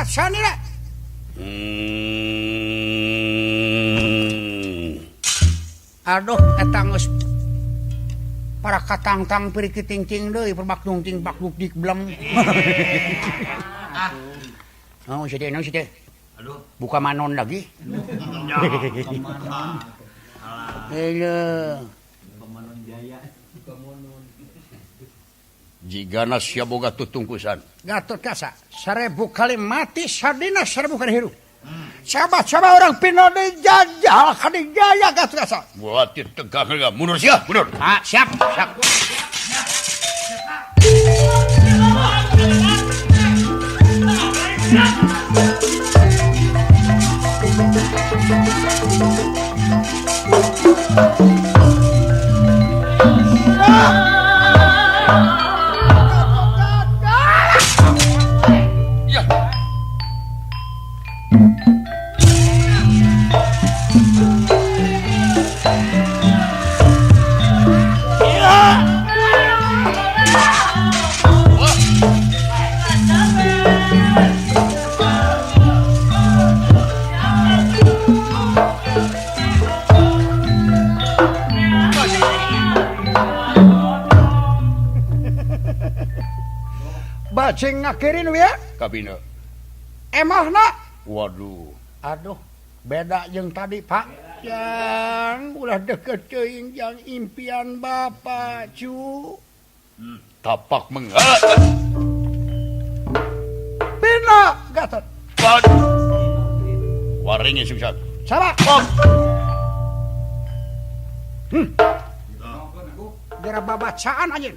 sanira. Aduh eta geus para katangtang piri kiting-ting deui perbakdung ting bakduk dik blem. Oh, sih no sih. Aduh, buka manon lagi. Iya. Manon Jaya. Jigana sia boga tutungkusan. Gatot kasa 1000 kali mati sadina 1000 kali hirup. Coba orang pino dijajal kali jaya Gatot kasa. Buat tegak mundur sia, mundur. Ah, siap. Bacing ngakirin ya kabina emahna waduh aduh beda jeung tadi Pak yang ulah deket teuing yang impian Bapak cu tapak mengat pina Gatot waringnya susah salah gara babacaan anjing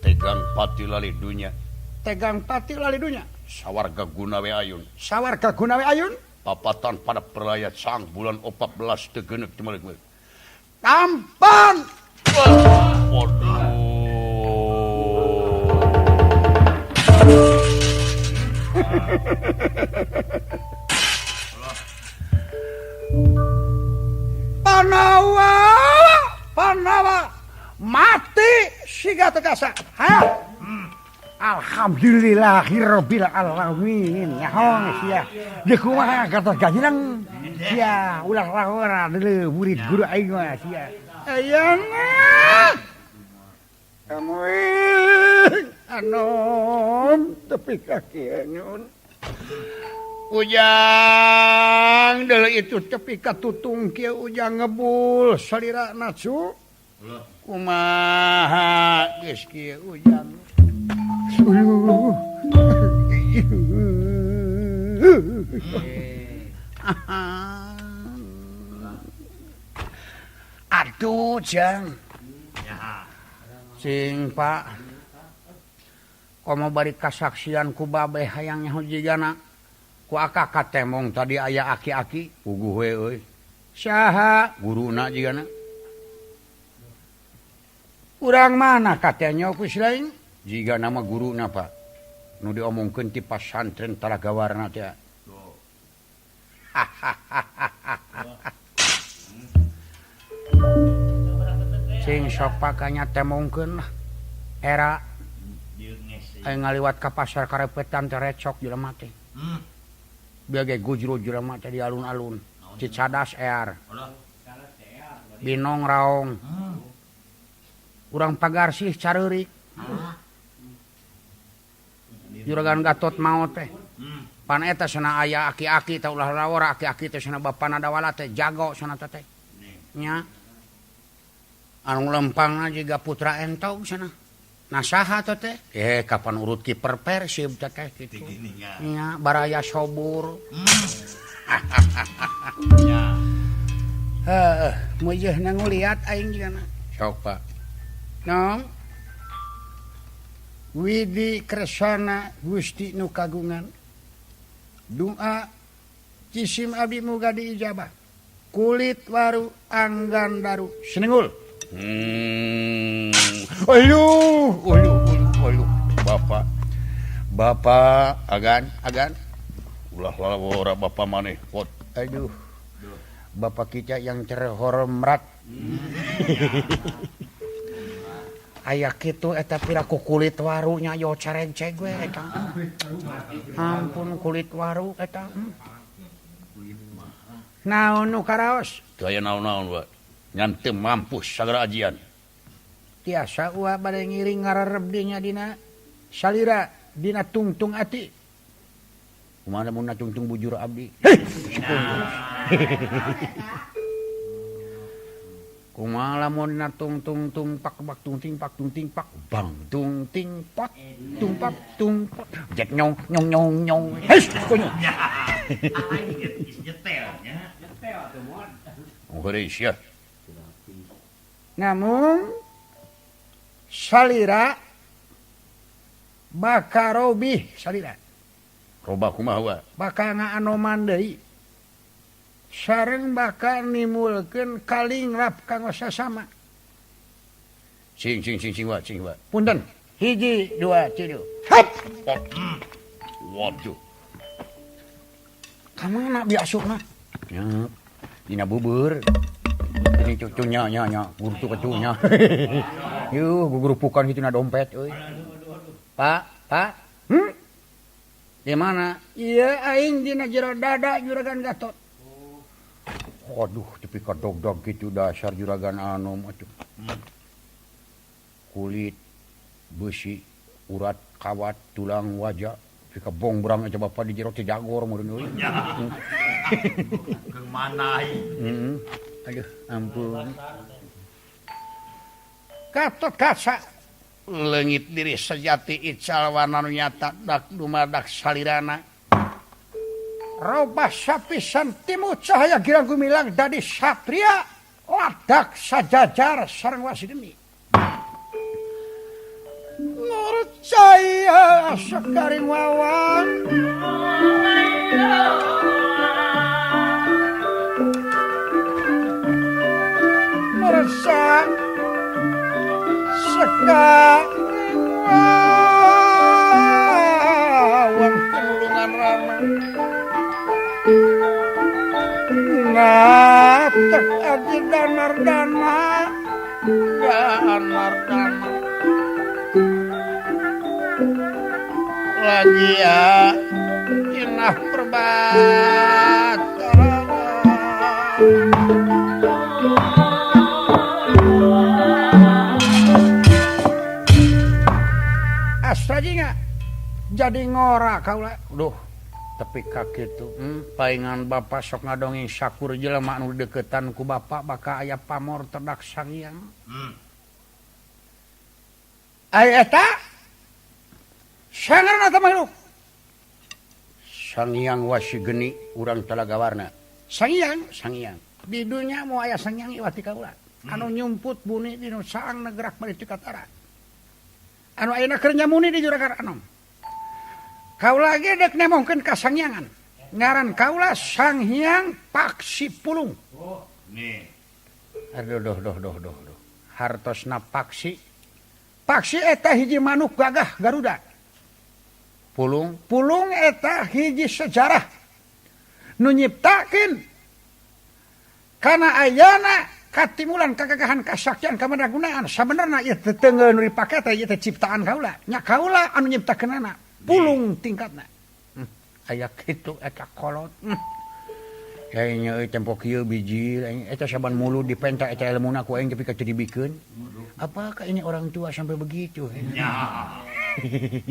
tegang pati lali dunya sawarga gunawe ayun papatan pada perayaan sang bulan 14 tegenek temelik tampan waduh panawa mati si Gatot kasa alhamdulillahirabbil alamin nyaho sia deuk kumaha Gatot gajireng sia ulah rahora deuleu murid guru aing mah sia ayeuna kamu anom tepi kaki anyon ujang deuleu itu tepi ka tutung kieu ujang ngebul salira nacu kumaha geus kieu ujang aduh jang sing Pak komo bari kasaksian ku babeh hayang nyaho jigana ku akak temong tadi aya aki-aki puguh we euy saha guruna jigana urang mana katanya ku lain jika nama guru Pak nu diomongkeun ti pasantren Talagawarna teh sing sok pakanya temongkeun era ngaliwat ka pasar Karepetan teh recok jelema teh biage gujru jelema teh di alun-alun Cicadas ear binong raong urang pagarsih careurik juragan Gatot maot teh pan eta sana aya aki-aki teh ulah lawara aki-aki teh sana bapana dawala teh jago sana teh nya anu lempangna jiga putra entog sana nasaha teh kapan urut kiper Persib teh kitu nya baraya sobur nya meujeun nguliat aing jigana sok Pak nong Widi Kresana Gusti nu kagungan doa cisim abdi muga diijabah kulit waru anggan daru senengul Bapak agan ulah lara Bapak maneh pot aduh Bapak kita yang terhormat aya kitu eta piraku kulit warunya yo carenceg we eta. Ampun kulit waru eta. Naon nu karaos? Teu aya naon-naon wa. Ngan teu mampus sagara ajian. Tiasa ulah bade ngiring ngarareb dinya dina salira dina tungtung ati. Kumaha mun tungtung bujur abdi? Kumaha lamun dina tungtung tumpak bak tungting pak tungting pak bang tungting pot tumpak tumpot jet nyong nyong nyong nyong. Heis kunyo. Nyetelnya. Nyetel tuh mon. Oh heureus ya. Namun salira bakarobi salira Robah kumaha wa? bakal ngaanoman deui sareng bakal nimulkeun kalingrap kanggo sasama. Sing wa, sing wa. Punten. 1 2 3. Hap. Waduh. Ka mana biasuna? Ya. Dina bubur. Ini cucunya nya urtu kecunya. Yuh, gugurupukan kitu na dompet euy. Pak. Di mana? Iya aing dina jero dada Juragan Gatot. Waduh, tapi kadog-dog gitu dasar Juragan Anom atuh. Kulit, besi, urat, kawat, tulang, wajah. Pika bongbrang aja bapak di jero teh jagor meureun euy. Keung manai. Aduh, ampun. Gatot kaca leungit diri sejati ical warna nu nyata dak dumadak salirana. Robah sapisan timu cahaya girang gumilang dadi satria ladak sajajar sareng wasigeni. Nurcaya sekaring wawan nursa sekaring wawan tulungan rama ngatek aji danar-dana danar-dana lagi ya inah perbataan astajinya jadi ngora kaula duh tapi kaki itu paingan bapak sok ngadongeng syakur jelema anu deketan ku bapak baka aya pamor terdak sangyang aya eta sangarna teh makhluk Sangyang Wasigeni urang Talagawarna sangyang di dunia mau aya sangyang iwati kaula anu nyumput buni di nu saang negerak bari Cikatara anu ayeuna keur nyamuni di Juragan Anom kaula ge dek nemongkeun ka sangyangan ngaran kaula Sanghyang Paksi Pulung. Oh, nih. Aduh hartosna Paksi eta hiji manuk gagah Garuda. Pulung eta hiji sejarah nu nyiptakeun kana ayana katimulan kagagahan kasaktian kamandragunaan sabenerna ieu teu teungeun dipake teh ieu teh ciptaan kaula nya kaula anu nyiptakeunana pulung tingkatna aya kitu eta kolot kayaknya tempo kieu biji eta saban mulu dipenta eta ilmuna ku aing tapi kacedibikeun apakah ini orang tua sampai begitu Ya.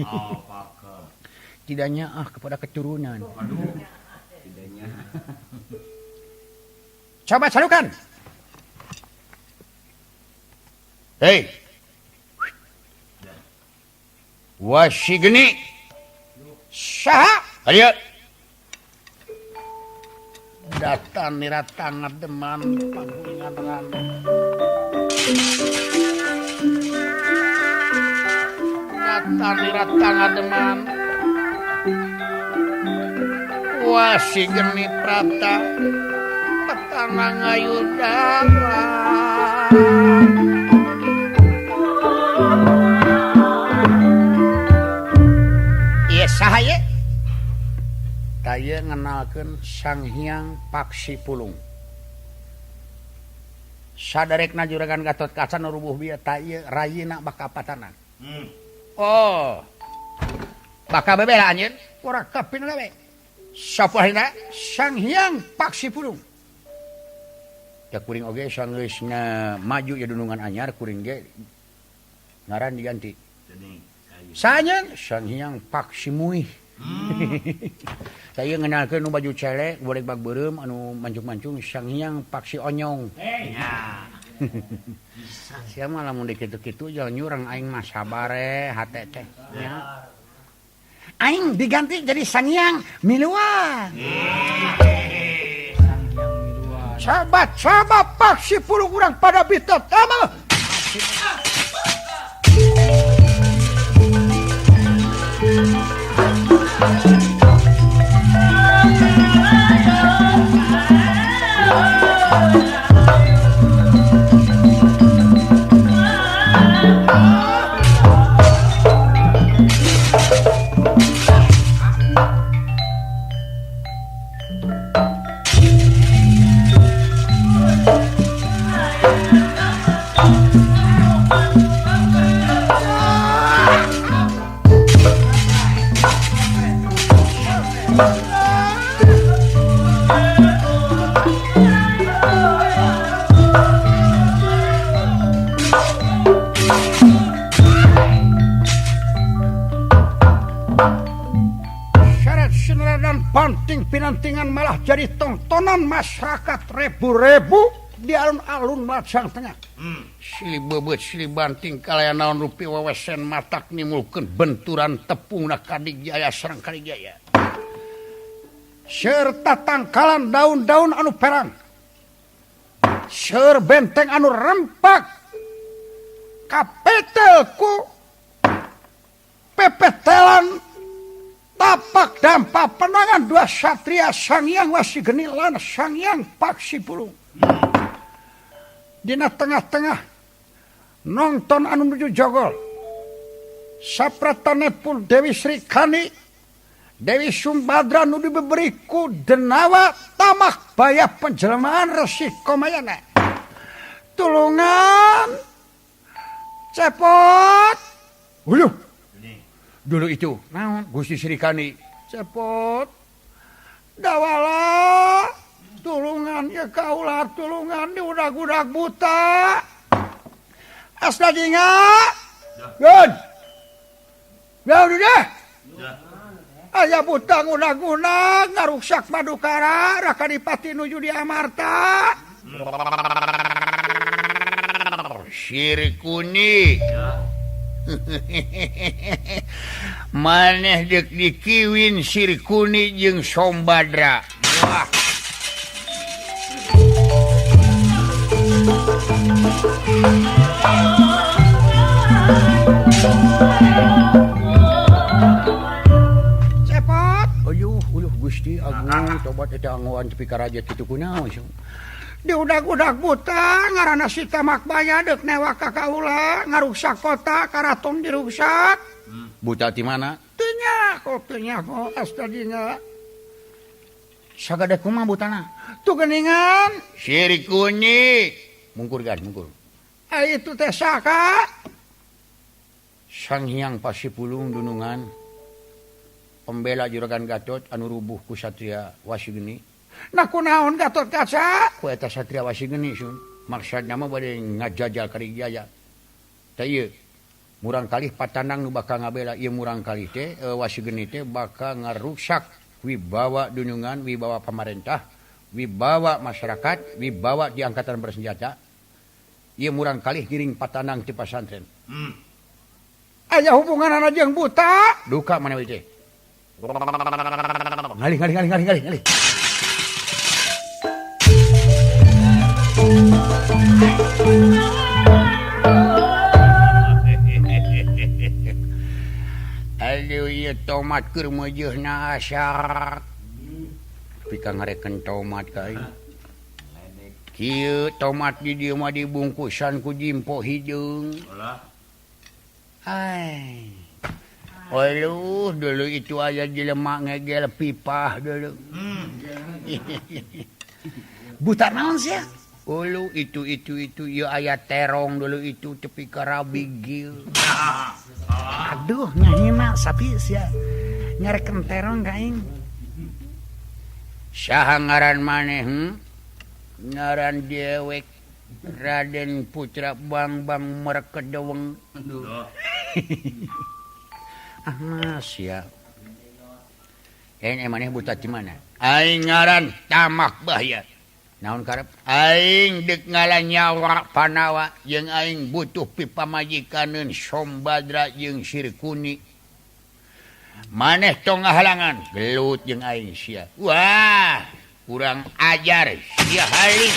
Apakah? tidaknya kepada keturunan. Aduh. Tidaknya. Coba salukan. Hei. Wasigeni. Saha? Ayo. Datan niratang deman panggulingan randa. Datan niratang deman. Wasigeni prata. Petana ngayudara. Iya sahaya. Taya ngenalkeun Sanghyang Paksi Pulung. Sadarekna juragan Gatot Kaca nu rubuh bieu ta ieu rayina baka patanan. Oh. Baka bebela anjeun. Ora kapin gawe. Sapoheuna Sang Hyang Paksi Pulung. Da kuring oge sanggeusna maju ya dunungan anyar kuring ge ngaran diganti. Sanyeun Sang Hyang Paksi Muih. Saya ngenalkeun nu baju celek boleh bag beureum anu mancung-mancung Sang Hyang Paksi Onyong. Sia mah lamun dikitu-kitu jangan nyurang aing mah sabare hate teh nya. Aing diganti jadi Sang Hyang Miluan. Sahabat-sahabat Paksi Pulung urang pada bitot tama. Pinantingan malah jadi tontonan masyarakat ribu-ribu di alun-alun Majang Tengah. Silih beubeut silih banting kalayan naon rupi wewesen matak nimulkeun benturan tepungna Kadigaya sareng Kadigaya. Serta tangkalan daun-daun anu perang. Seur benteng anu rempak kapetel ku pepetelan tapak dampak penangan dua satria Sang Hyang Wasigeni lan Sang Hyang Paksi Pulung. Dina tengah-tengah nonton anu nuju jogol. Sapratanepun Dewi Srikani, Dewi Sumbadra nu diberi ku denawa tamak baya penjelmaan Resi Komayana. Tulungan cepot. Uyuh. Dulu itu, naon Gusti Srikani cepot dawala tulungan ya kaulah tulungan di udag-udag buta asna dinga gun ya udah aya buta udag-udag ngaruksak Madukara Raka Dipati nuju di Amarta Sirikuni maneh dek dikiwin Sirikuni jeung Sombadra. Wah. Cepot. Uyuh Gusti Agung tobat eta angoan tepi ka raja kitu kunaon. Di udag-udag buta ngaranna si tamak baya deuk newak ka kaula ngaruksak kota karaton diruksak. Buta ti mana? Teu nya kok astadina. Sagade kumaha butana? Tu geuningan Sirikuni. Mungkur. Ai itu teh saka? Sang Hyang Paksi Pulung dunungan pembela juragan Gatot anu rubuh ku satria Wasigeni. Nah kunaon Gatot Kaca? Ku eta satria Wasigeni sun. Maksudna mah bade ngajajal Kadigaya. Tah ieu murang kalih patanang nu bakal ngabela ieu murang kalih teh Wasigeni teh bakal ngaruksak wibawa dunungan, wibawa pamarentah, wibawa masyarakat, wibawa di angkatan bersenjata. Ieu murang kalih giring patanang ti pasantren. Aya hubunganana jeung buta? Duka mana we teh? Ngalih. Aduh ieu tomat keur meujeuhna asar. Pika ngareken tomat ka ieu. Kieu tomat di dieu mah dibungkusan ku jimpo hideung. Hai. Waduh, dulu itu aya jelema ngegel pipah dulu. Buta naon sia? Ulu itu ya ayat terong dulu itu tepi karabigil. Aduh nyahina sapi sia ngareken terong kaing. Saha ngaran maneh? Ngaran dewek Raden Putra Bang Merkedeweng. Sia. Maneh buta di mana? Aing ngaran Tamak Bahya. Naon karep? Aing dek ngalan nyawa panawa jeung aing butuh pipamajikaneun Sombadra jeung Sirkuni. Maneh tong ngahalangan gelut jeung aing sia. Wah, kurang ajar sia haling.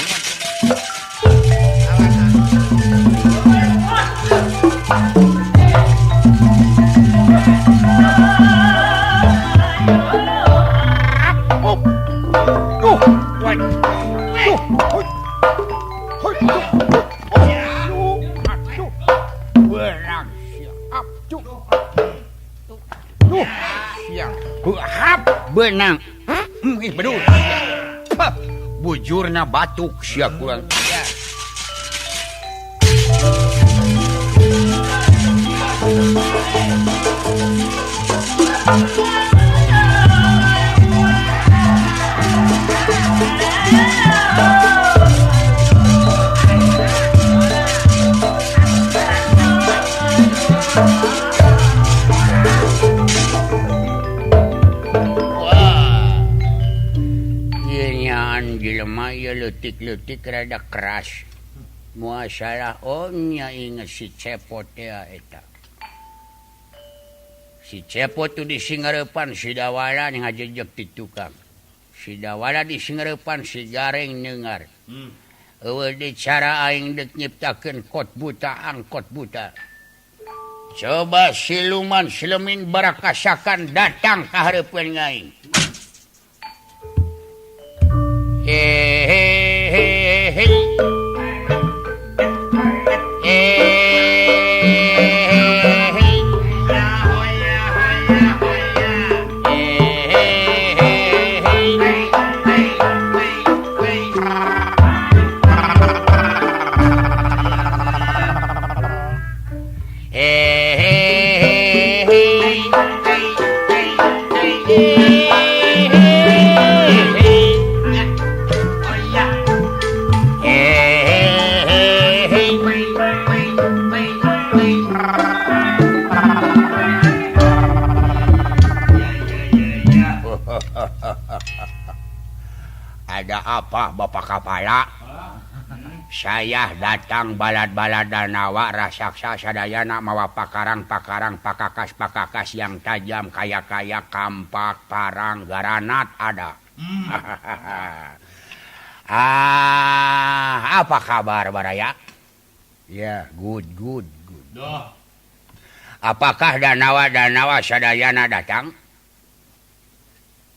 Benang betul bujurna batuk sia kurang jelema ieu leutik-leutik rada keras. Muasalah nya inget si Cepot ya eta. Si Cepot tu di Singareupan si Dawala ngajejeg ti tukang. Si Dawala di Singareupan si Gareng neungar. Eueuh di cara aing dek nyiptakeun kot buta angkot buta. Coba siluman silemin barakasakan datang ka hareupeun aing. Ada apa Bapak Kapala? Saya datang balad-balad Danawa raksasa sadayana mawa pakarang-pakarang pakakas-pakakas yang tajam kaya-kaya kampak, parang, garanat ada. Apa kabar Baraya? Ya, good. Apakah Danawa sadayana datang?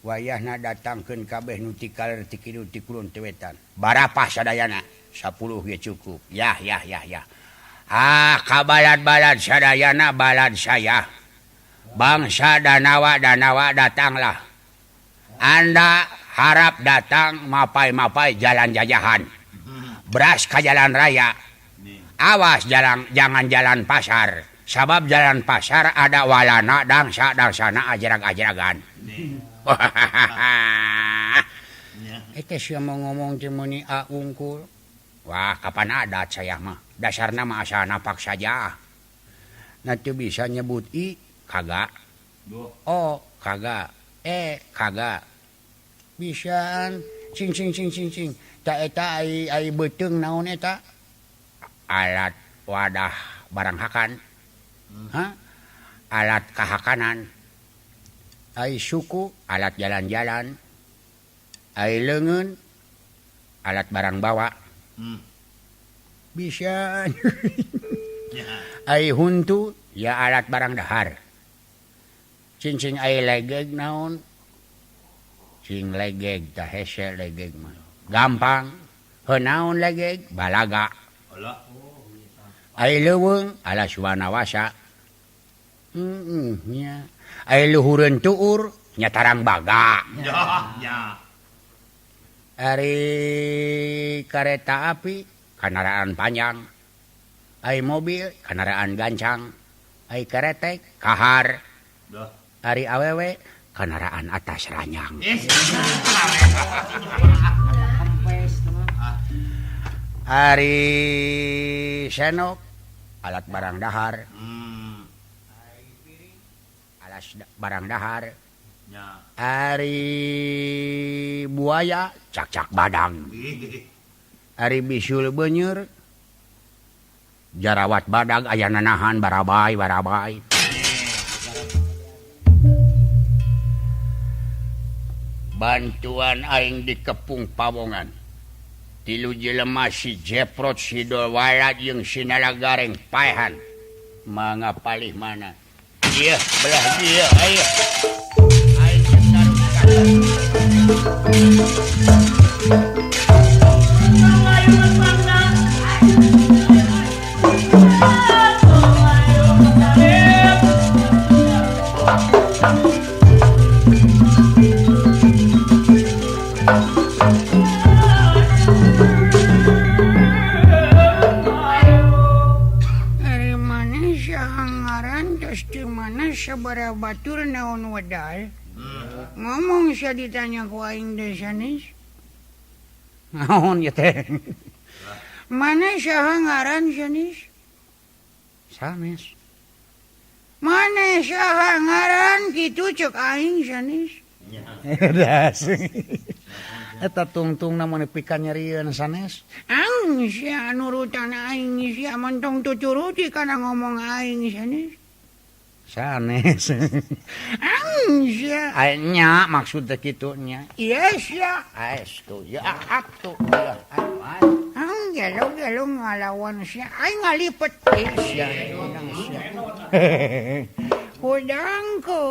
Wayahna datangkeun kabeh nu ti kaler ti kidul ti kulon ti wetan. Barapa sadayana? 10 ge cukup. Ya. Kabalad-balad sadayana balad saya. Bangsa Danawa datanglah. Anda harap datang mapai-mapai jalan jajahan. Beras ka jalan raya. Awas jangan jalan pasar. Sabab jalan pasar ada walana dangsa-dangsana ajarag-ajaragan. Itu siya mau ngomong cemuni unggul. Wah, kapan adat saya mah. Dasarna mah asal napak saja. Nanti bisa nyebut kagak. Oh, kagak. Kagak. Bisaan cing. Ta eta ai beuteung naon eta? Alat wadah barang hakan. Alat kahakanan. Ai suku, alat jalan-jalan. Ai leungeun, alat barang bawa. Bisa. Ai huntu, ya alat barang dahar. Cing ai legeg naon? Cing legeg tah hese legeg mah. Gampang. Heunaon legeg? Balaga. Ai leuweung, alas wanawasa. Nya. Ai luhureun tuur, nya tarang baga. Ari kereta api kendaraan panjang. Ai mobil kendaraan gancang. Ai keretek kahar. Duh. Ari awewe kendaraan atas ranjang. Ari senok alat barang dahar. Alas barang dahar. Nya. Ari buaya cak-cak badang. Ari bisul beunyeur jarawat badag aya nanahan barabai. Bantuan aing di Kepung Pawongan. Tilu jelema si Jeprot si Dolwarat jeung si Nalagareng paehan. Mangga palih mana? Ieu belah dieu aya. Aing sabaraha batur naon wedal. Ngomong sia ditanya ku aing teh sanes. Naon ya teh? Mana saha ngaran sanes? Sanes. Mana saha ngaran kitu ceuk aing sanes? Das. Eta tungtungna mun pikeun nyarieun sanes. Ang sia nurutan aing sia mentong tuturuti kana ngomong aing sanes. Sanes. Anya. Anya maksudnya gitu nya. Yes ya. Aestu. Ya atuh. Gelo-gelo ngalawan sia. Ai ngalipet sia. Udangku.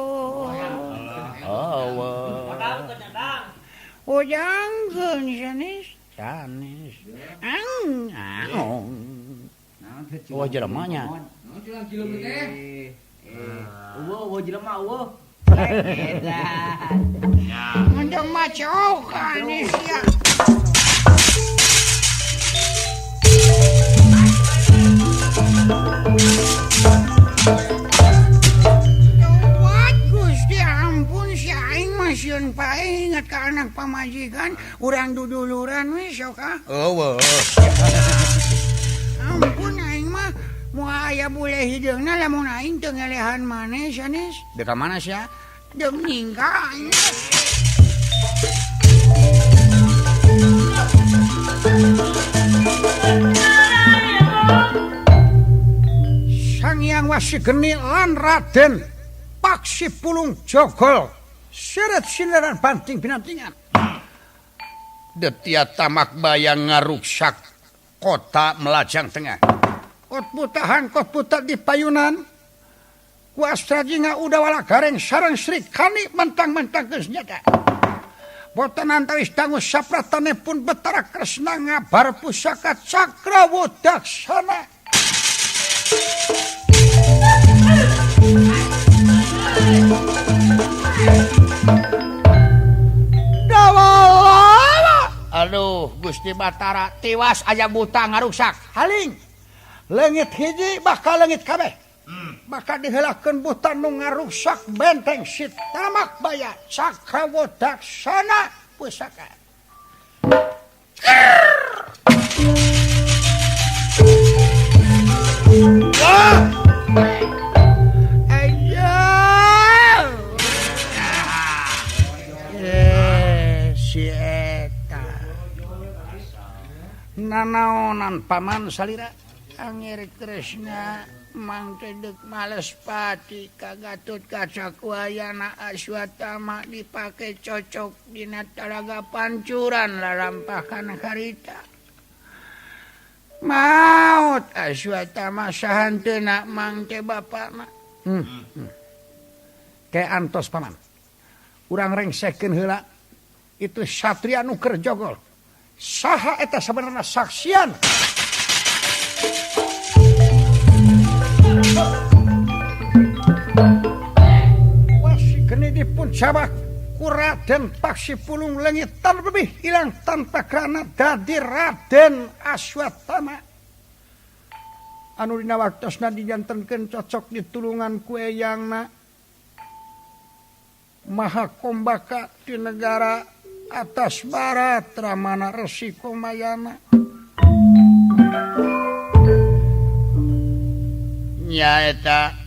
Udangkeun sanes. Sanes. Oh jelemanya. Uwo jelema uwo. Untuk macokan sia. Gusti ampun si aing mah sieun pae inget ka anak pamajikan urang duduluran we sok ah. Eueuh. Ampun aing mah moal aya bule hideungna lamun aing teu ngelehan maneh sanes. Deka mana sia? Deung ninggal. Sang Hyang Wasigeni lan Raden Paksi Pulung Jogol seret sineran banting binantingan. Detia tamak bayang ngaruksak kota Melajang Tengah. Kot putat di payunan. Ku Astrajinga Udawala Gareng sareng Sri Kani mentang-mentang geus nyata. Boten antawis dangu sapratane pun Betara Kresna ngabar pusaka Cakrawudaksana. Dawala. Aduh, Gusti Batara tiwas aya buta ngarusak. Haling. Leungit hiji bakal leungit kabeh. Maka diheulakeun buta nu ngarusak benteng si Tamak Baya Cakrawudaksana pusaka. Si eta nanaonan paman salira Angger Kresna mangtedek males pati ka Gatut Kaca kuayana Aswatama dipake cocok dina Talaga Pancuran lalampahan harita. Maut Aswatama sahanteuna mangte bapana. Ke antos paman. Urang rengsekeun heula itu satria nu keur jogol. Saha eta sabenerna saksian? Wasigeni dipun jabak ku Raden Paksi Pulung Lengit lebih hilang tanpa kerana dadi Raden Aswatama anu dina waktosna dijantenkeun cocok ditulungan ku eyangna Maha Kombaka di negara atas barat Ramana Resi Komayana nyaeta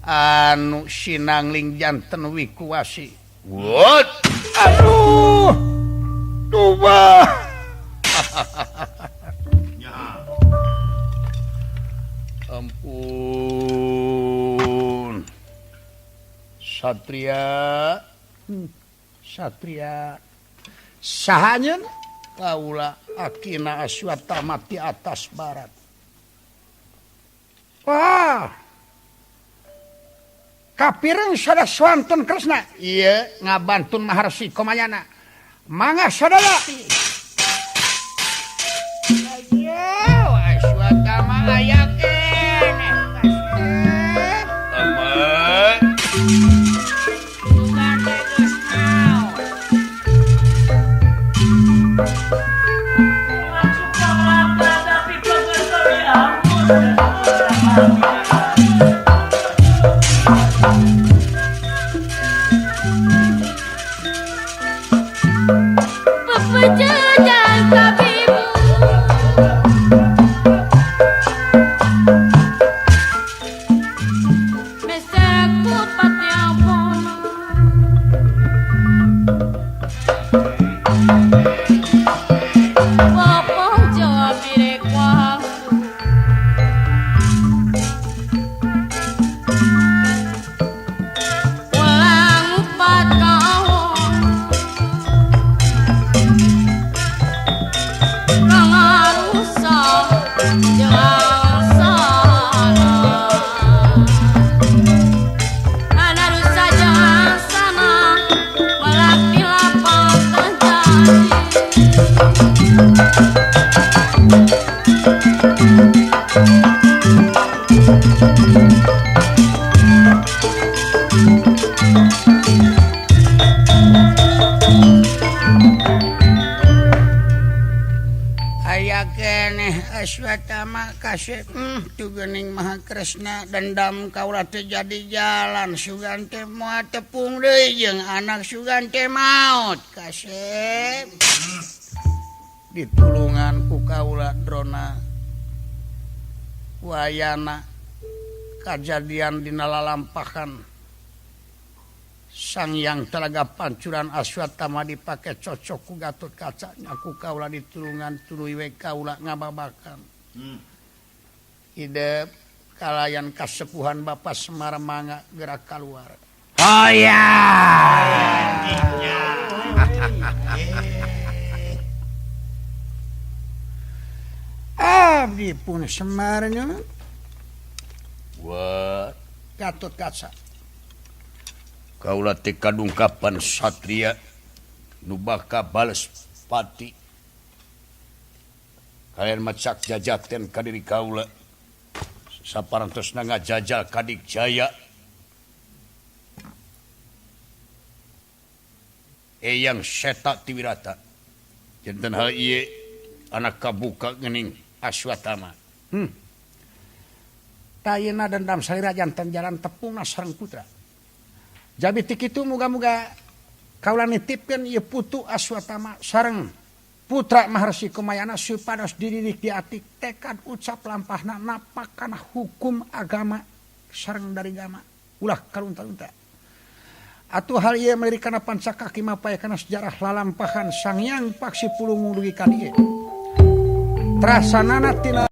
anu sinangling janten wikuwasi. What? Aduh, tuba. Ampun. Satria. Satria. Sahanyeun kaula akina Aswatama ti atas barat. Wah. Kapireng sada swanten Kresna. Iya, ngabantun Maharsi Komayana. Mangga sadaya. Ayo, Aswatama aya keneh. Aman. Bukan geus naon. Aswatama kasih tu geuning Maha Kresna dendam kaula teh jadi jalan sugan teh moal tepung deui jeung anak sugan teh maot kasih ditulungan ku kaula drona wayana kajadian dina lalampahan Sang Hyang Talaga Pancuran Aswatama dipake cocok ku Gatotkaca nyaku kaula ditulungan tuluy we kaula ngababakan. Hidup kalayan kasepuhan Bapak Semar Mangga gerak keluar. Oh ya. Abdi pun Semarnya What? Gatotkaca. Kaula teh kadungkapan satria nu bakal bales pati. Kalian macak jajaten ka diri kaula. Saparantosna ngajajal kadik jaya. Eyang Seta Tiwirata. Janten hal ieu anak kabuka geuning Aswatama. Tayina dendam saira janten jalan tepungna sareng putra. Jadi ti kitu muga-muga kaula nitipkeun ieu putu Aswatama sareng putra Maharsi Komayana supados dididik di atik tekad ucap lampahna napak kana hukum agama sareng dari agama ulah kalunta-unta. Atuh hal ieu meureun kana pancakaki mapaya kana sejarah lalampahan Sang Hyang Paksi Pulung dugi ka dieu. Trasanana tina